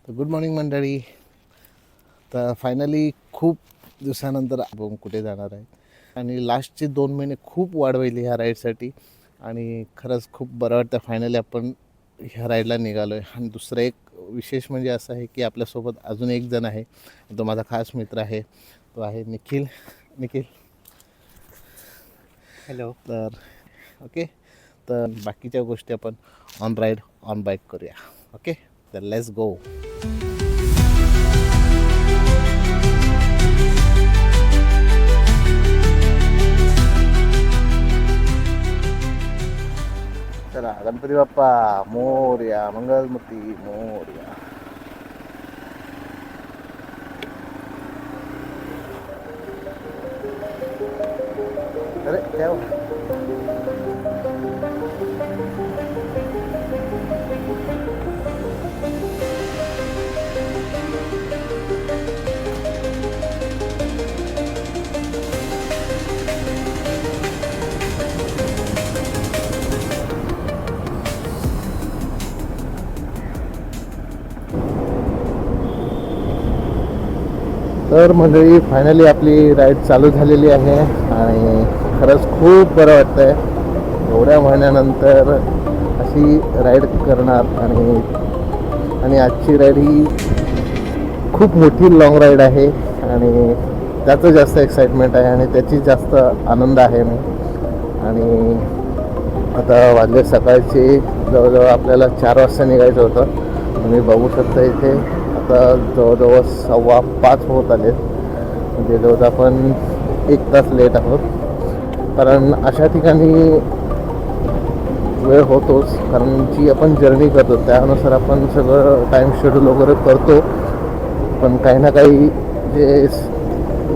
तर good morning मंडळी. तर फायनली खूप दिवसानंतर आपण कुठे जाणार आहे आणि लास्टचे 2 महिने खूप वाढवले ह्या राईडसाठी आणि खरंच खूप बरं वाटतं. फायनली आपण ह्या राईडला निघालो आहे. आणि दुसरं एक विशेष म्हणजे असं आहे की आपल्यासोबत अजून एक जण आहे, तो माझा खास मित्र आहे, तो आहे निखिल. निखिल, हॅलो. तर ओके, तर बाकीच्या गोष्टी आपण ऑन राईड ऑन बाईक करूया. ओके, तर लेट्स गो. चला, गणपती बाप्पा मोरया, मंगलमूर्ती मोरया. अरे क्या हुआ? तर मंडळी, फायनली आपली राईड चालू झालेली आहे आणि खरंच खूप बरं वाटतं आहे एवढ्या महिन्यानंतर अशी राईड करणार. आणि आजची राईड ही खूप मोठी लाँग राईड आहे आणि त्याचं जास्त एक्साइटमेंट आहे आणि त्याची जास्त आनंद आहे मी. आणि आता वाजले सकाळचे जवळजवळ आपल्याला 4 वाजता निघायचं होतं. तुम्ही बघू शकता इथे आता जवळजवळ 4:15 होत आले, म्हणजे जवळजवळ आपण 1 तास लेट आहोत. कारण अशा ठिकाणी वेळ होतोच, कारण जी आपण जर्नी करतो त्यानुसार आपण सगळं टाईम शेड्यूल वगैरे करतो, पण काही ना काही जे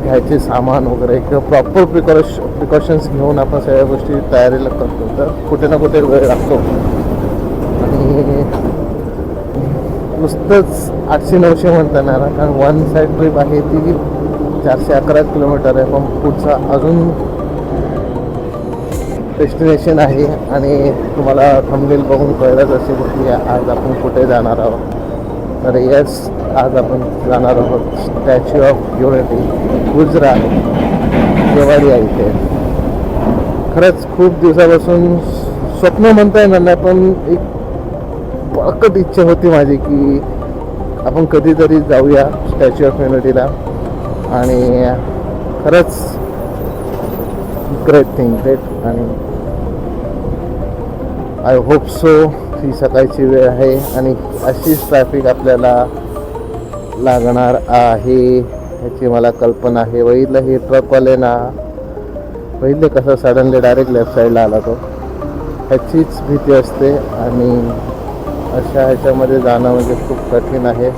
घ्यायचे सामान वगैरे किंवा प्रॉपर प्रिकॉशन्स घेऊन आपण सगळ्या गोष्टी तयारीला करतो, तर कुठे ना कुठे वेळ लागतो. आणि नुसतंच 800-900 म्हणता येणार, कारण वन साईड ट्रिप आहे ती 411 किलोमीटर आहे, पण पुढचा अजून डेस्टिनेशन आहे. आणि तुम्हाला थंबनेल बघून कळलंच असेल की आज आपण कुठे जाणार आहोत. तर यस, आज आपण जाणार आहोत statue of unity, Gujarat, Kevadia इथे. खरंच खूप दिवसापासून स्वप्न म्हणता येणार नाही, पण एक बळकट इच्छा होती माझी की आपण कधीतरी जाऊया स्टॅच्यू ऑफ युनिटीला. आणि खरंच ग्रेट थिंग, ग्रेट. आणि आय होप सो ही सकाळची वेळ आहे आणि अशीच ट्रॅफिक आपल्याला लागणार आहे ह्याची मला कल्पना आहे. बघितलं हे ट्रकवाले ना, बघितले कसं सडनली डायरेक्ट लेफ्ट साईडला आला तो, ह्याचीच भीती असते. आणि अशा ह्याच्यामध्ये जाणं म्हणजे खूप कठीण आहे.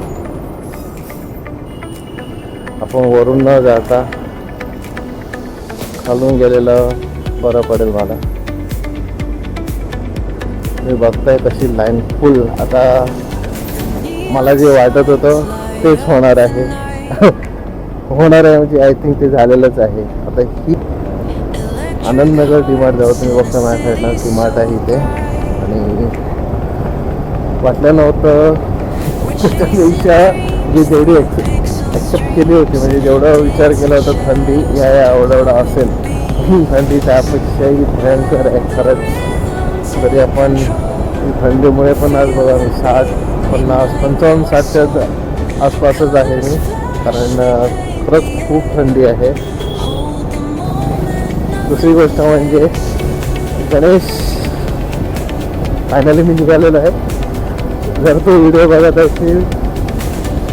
आपण वरून न जाता खालून गेलेलं बरं पडेल मला. मी बघताय कशी लाईन फुल. आता मला जे वाटत होतं तेच होणार आहे. होणार आहे म्हणजे आय थिंक ते झालेलंच आहे. आता ही आनंदनगर डीमार्ट जाऊ, तुम्ही बघता माझ्या साईडला डीमार्ट आहे इथे. आणि वाटलं नव्हतं त्याच्यापेक्षा जी जेवढी ॲक्सेप्ट केली होती, म्हणजे जेवढा विचार केला होता थंडी या एवढा असेल, थंडी त्यापेक्षाही भयंकर आहे खरंच. तरी आपण थंडीमुळे पण आज बघा मी 60, 50, 55, 60च्या आसपासच आहे मी, कारण खरंच खूप थंडी आहे. दुसरी गोष्ट म्हणजे गणेश फायनली मी निघालेलो आहे. जर तू व्हिडिओ बघत असतील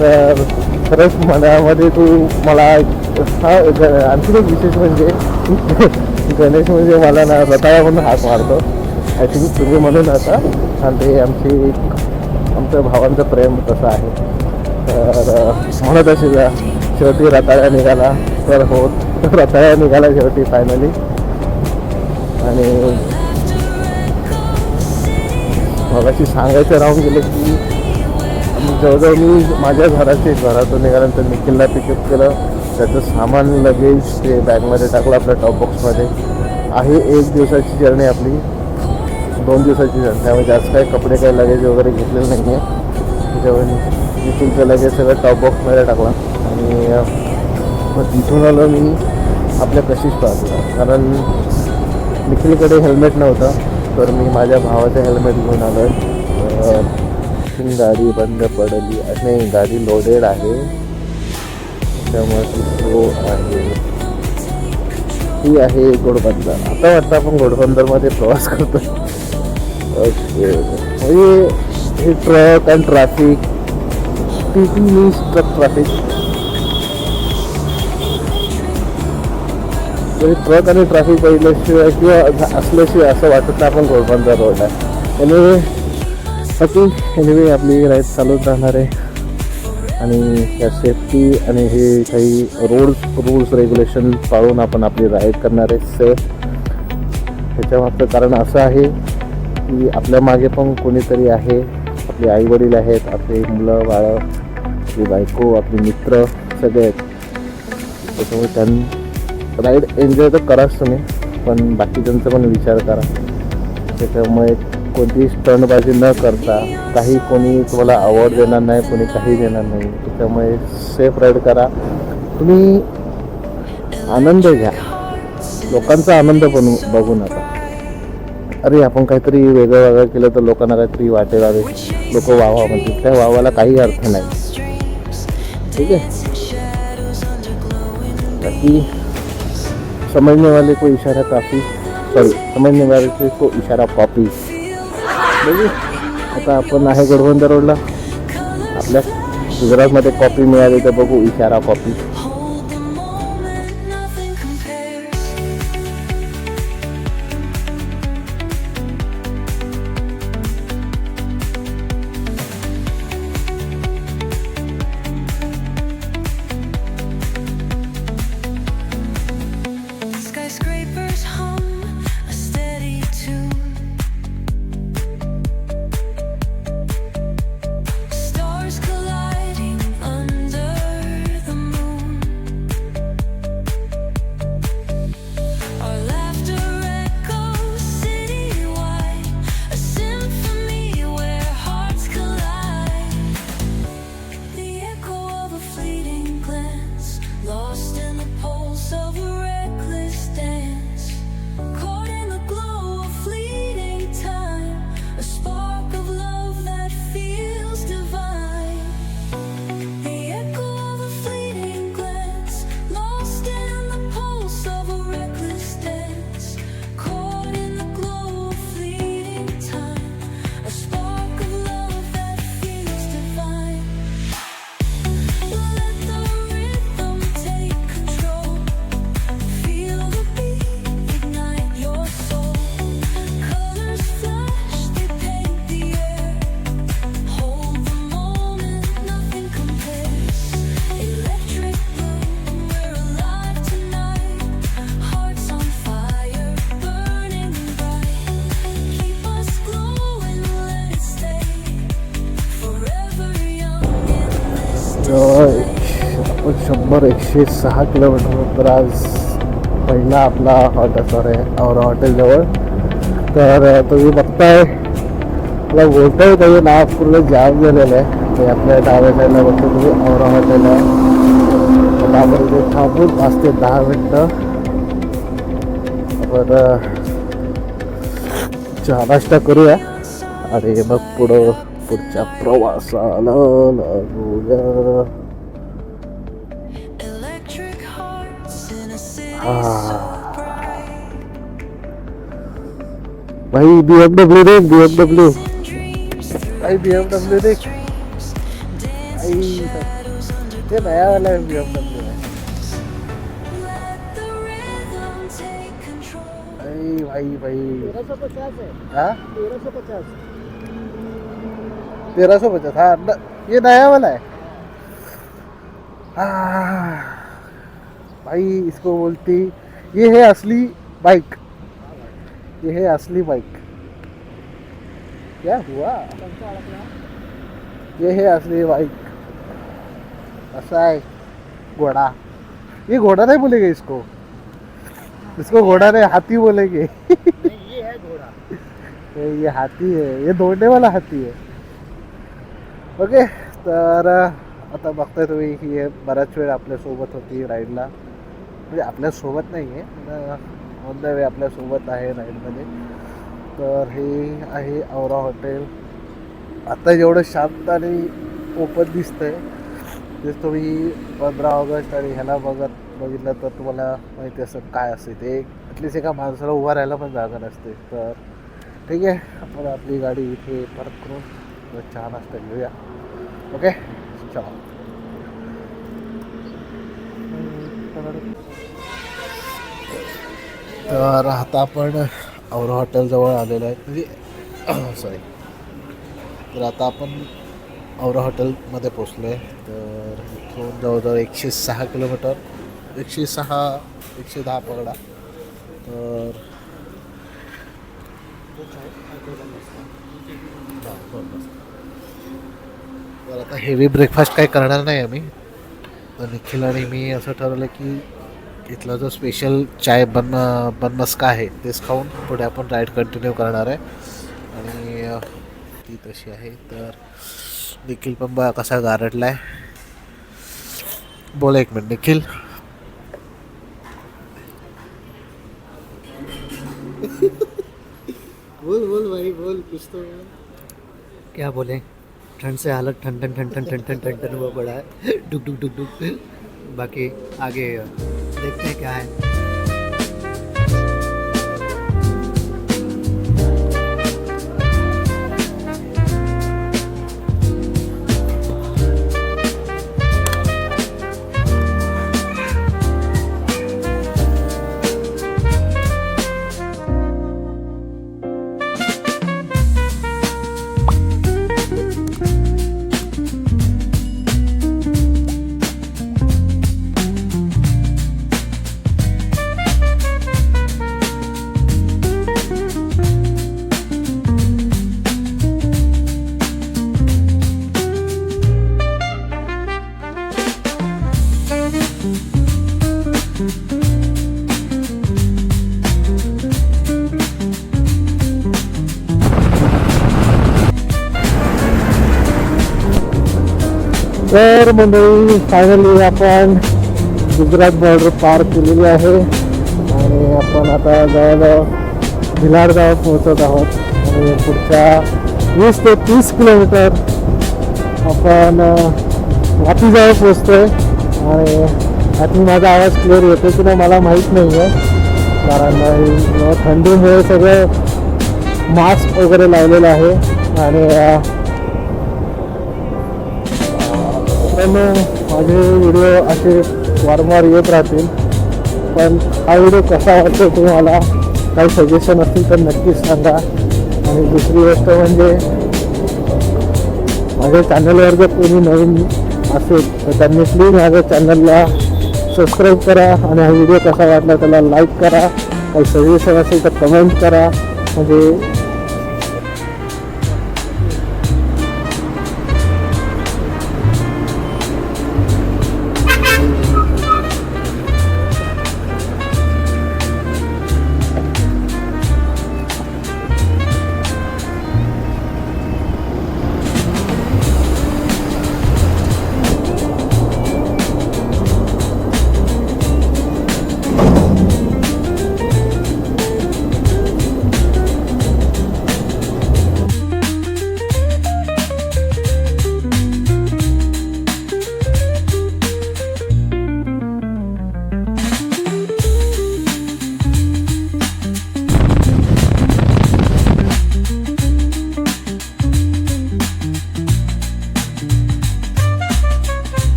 तर खरंच मनामध्ये तू मला आणखी एक विशेष म्हणजे गणेश म्हणजे मला ना रताळा म्हणून हाक मारतो. आय थिंक तुम्ही म्हणून आता, आणि ते आमच्या भावांचं प्रेम तसं आहे. तर म्हणत असेल शेवटी रताळ्या निघाला, तर होत रताळ्या निघाला शेवटी फायनली. आणि मगाशी सांगायचं राहून गेलं की जवळजवळ मी माझ्या घरातून निघाल्यानंतर निखिलला पिकअप केलं. त्याचं सामान लगेज ते बॅगमध्ये टाकलं आपल्या टॉप बॉक्समध्ये. आहे 1 दिवसाची जर्नी आपली, 2 दिवसाची जर्नी, त्यामुळे जास्त काही कपडे काही लगेज वगैरे घेतलेलं नाही आहे. त्याच्यावर तिथून लगेच सगळं टॉप बॉक्समध्ये टाकला आणि मग तिथून आलो मी आपल्या कशीच पाहतो, कारण निखिलकडे हेल्मेट नव्हतं तर मी माझ्या भावाचं हेल्मेट घेऊन आलो आहे. गाडी बंद पडली नाही, गाडी लोडेड आहे त्यामुळे ती स्लो आहे. ही आहे घोडबंदर. आता वाटतं आपण घोडबंदरमध्ये प्रवास करतो. ओके, म्हणजे हे truck and traffic, T means truck traffic. Truck आणि ट्रॅफिक पहिल्याशिवाय किंवा असल्याशिवाय असं वाटत नाही आपण घोडबंदर रोड आहे. एनिवे आपली राईड चालूच राहणार आहे आणि या सेफ्टी आणि हे काही रूल्स रेग्युलेशन पाळून आपण आपली राईड करणार आहे सेफ. ह्याच्यामागचं कारण असं आहे की आपल्या मागे पण कोणीतरी आहे, आपले आईवडील आहेत, आपले मुलं बाळं, आपली बायको, आपले मित्र सगळे आहेत. त्याच्यामुळे राईड एन्जॉय तर कराच तुम्ही, पण बाकीच्यांचा पण विचार करा. त्याच्यामुळे कोणतीही स्टंटबाजी न करता, काही कोणी तुम्हाला अवॉर्ड देणार नाही, कोणी काही देणार नाही. त्याच्यामुळे सेफ राईड करा. तुम्ही आनंद घ्या, लोकांचा आनंद पण बघू नका. अरे आपण काहीतरी वेगळं केलं तर लोकांना काहीतरी वाटेल, अरे लोक वावा म्हणतील, त्या वावाला काही अर्थ नाही. ठीक आहे, बाकी समझने वाले को इशारा काफी, समझने वाले को इशारा कॉपी. बघू आता आपण आहे घोडबंदर रोडला, आपल्या गुजरातमध्ये कॉपी मिळाली तर बघू इशारा कॉपी. आपण 106 किलोमीटर आज पहिला आपला हॉटेल आहे औरा हॉटेलजवळ. तर तुम्ही बघताय मला बोलताय त्याचं नाव पूर्ण जाम झालेलं आहे. ते आपल्या डाव्या साईडला बघतो तुम्ही औरा हॉटेल आहे. आता आपण इथे थांबून 5 ते 10 मिनटं आपण चहा नाश्ता करूया आणि मग पुढच्या प्रवासाला लागूया. भाई BMW देख, BMW भाई, BMW देख भाई, ये नया वाला है BMW है भाई भाई 1350 है. हाँ 1350 हाँ, ये नया वाला है. भाई इसको बोलती, ये है असली बाइक, ये है असली बाइक. क्या हुआ, ये है असली बाइक. ऐसा है घोड़ा, ये घोड़ा नहीं बोलेंगे इसको, इसको घोड़ा नहीं हाथी बोलेंगे. ये है घोड़ा, ये हाथी है, ये दौड़ने वाला हाथी है. ओके. तर आता बघताय तुम्ही ही बराच वेळ आपल्यासोबत होती राईडला, म्हणजे आपल्यासोबत नाही आहे, ऑन द वे आपल्यासोबत आहे राईडमध्ये. तर हे आहे औरा हॉटेल. आता जेवढं शांत आणि ओपन दिसतंय तेच तुम्ही 15 ऑगस्ट आणि ह्याला बघितलं तर तुम्हाला माहिती असेल काय असते ते. ॲटलिस्ट एका माणसाला उभा राहायला पण जागा नसते. तर ठीक आहे, आपण आपली गाडी इथे परत करून चहा नाश्ता घेऊया. ओके, चला. तर आता आपण औरा हॉटेलजवळ आलेलो आहे, म्हणजे सॉरी. तर आता आपण औरा हॉटेलमध्ये पोचलो आहे. तर इथून जवळजवळ 106 किलोमीटर, 110 पकडा. तर तर आता हेवी ब्रेकफास्ट काही करणार नाही आम्ही. तर निखिल आणि मी असं ठरवलं की इथला जो स्पेशल चाय बनमस्का आहे तेच खाऊन पुढे आपण राईड कंटिन्यू करणार आहे. आणि ती तशी आहे. तर निखिल पण बघा कसा गारटला आहे. बोला एक मिनिट निखिल. बोल बोल भाई बोल, कुछ तो बोल. क्या बोले, ठंड से हालत ठन ठन ठन ठन ठन ठन ठन ठन हुआ पड़ा है. डुक डुक डुक डुक. बाकी आगे देखते हैं क्या है. तर मंडळी फायनली आपण गुजरात बॉर्डर पार केलेली आहे आणि आपण आता जवळजवळ भिलाडगाव पोहोचत आहोत. आणि पुढच्या 20 ते 30 किलोमीटर आपण वापीजवळ पोचतो आहे. आणि आता माझा आवाज क्लिअर येतो की नाही मला माहीत नाही आहे, कारण थंडीमुळे सगळं मास्क वगैरे लावलेलं आहे. आणि पण माझे व्हिडिओ असे वारंवार येत राहतील. पण हा व्हिडिओ कसा वाटतो तुम्हाला, काही सजेशन असतील तर नक्कीच सांगा. आणि दुसरी गोष्ट म्हणजे माझ्या चॅनलवर जर कोणी नवीन असेल तर त्यांनी प्लीज माझ्या चॅनलला सबस्क्राईब करा. आणि हा व्हिडिओ कसा वाटला त्याला लाईक करा. काही सजेशन असेल तर कमेंट करा. म्हणजे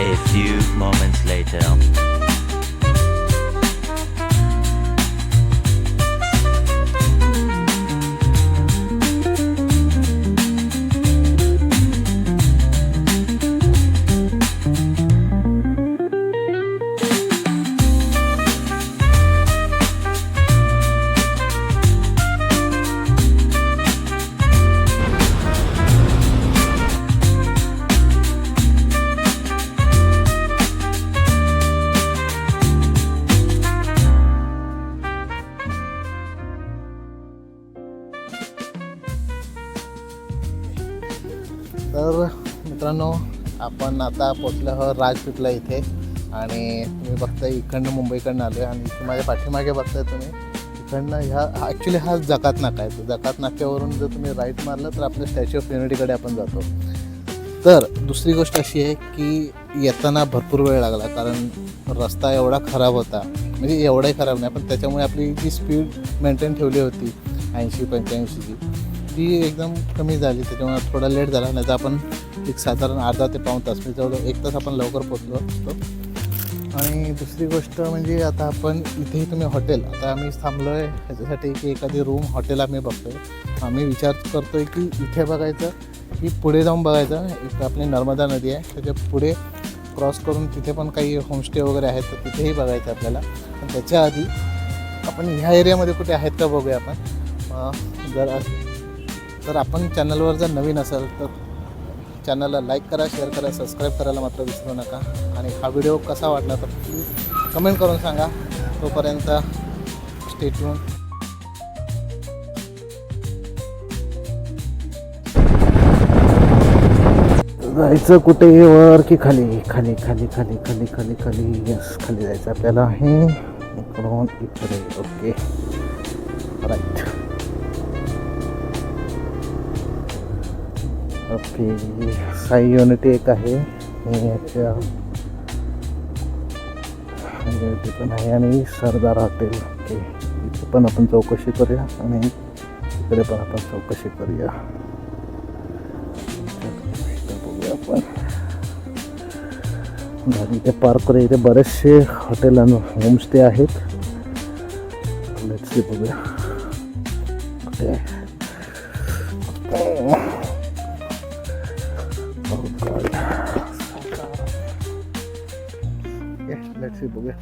A few moments later. आपण आता पोचलो आहोत राजपीठला इथे आणि तुम्ही बघताय इकडनं मुंबईकडनं आलो आहे आणि इथे माझ्या पाठीमागे बघताय तुम्ही इकडनं ह्या ॲक्च्युली हा जकात नाका आहे. तो जकात नाक्यावरून जर तुम्ही राईट मारलं तर आपल्या स्टॅच्यू ऑफ युनिटीकडे आपण जातो. तर दुसरी गोष्ट अशी आहे की येताना भरपूर वेळ लागला कारण रस्ता एवढा खराब होता, म्हणजे एवढाही खराब नाही पण त्याच्यामुळे आपली जी स्पीड मेंटेन ठेवली होती 80-85ची ती एकदम कमी झाली, त्याच्यामुळे थोडा लेट झाला. नाही तर आपण एक साधारण अर्धा ते पाऊण तास म्हणजे जवळ 1 तास आपण लवकर पोचलो असतो. आणि दुसरी गोष्ट म्हणजे आता आपण इथेही तुम्ही हॉटेल, आता आम्ही थांबलो आहे ह्याच्यासाठी की एखादी रूम हॉटेल आम्ही बघतो आहे. आम्ही विचार करतो आहे की इथे बघायचं की पुढे जाऊन बघायचं. इथं आपली नर्मदा नदी आहे त्याच्या पुढे क्रॉस करून तिथे पण काही होमस्टे वगैरे आहेत तर तिथेही बघायचं आपल्याला. पण त्याच्या आधी आपण ह्या एरियामध्ये कुठे आहेत का बघूया आपण. जर आपण चॅनलवर जर नवीन असेल तर चॅनलला लाईक करा, शेअर करा, सबस्क्राईब करायला मात्र विसरू नका. आणि हा व्हिडिओ कसा वाटला तर प्लीज कमेंट करून सांगा. तोपर्यंत स्टे ट्यून. जायचं कुठे, वर की खाली? खाली खाली खाली खाली खाली खाली. यस, खाली जायचं आपल्याला आहे. इकडून इकडे. Okay, right. ओके, साई युनिटी एक आहे याच्या युनिटी पण आहे आणि सरदार हॉटेल. ओके, इथे पण आपण चौकशी करूया आणि इकडे पण आपण चौकशी करूया. बघूया आपण गाडी इथे पार्क करूया. इथे बरेचसे हॉटेल आणि होमस्टे आहेत. लेट्स सी, बघूया कुठे आहे. लेट्स सी, बघूया.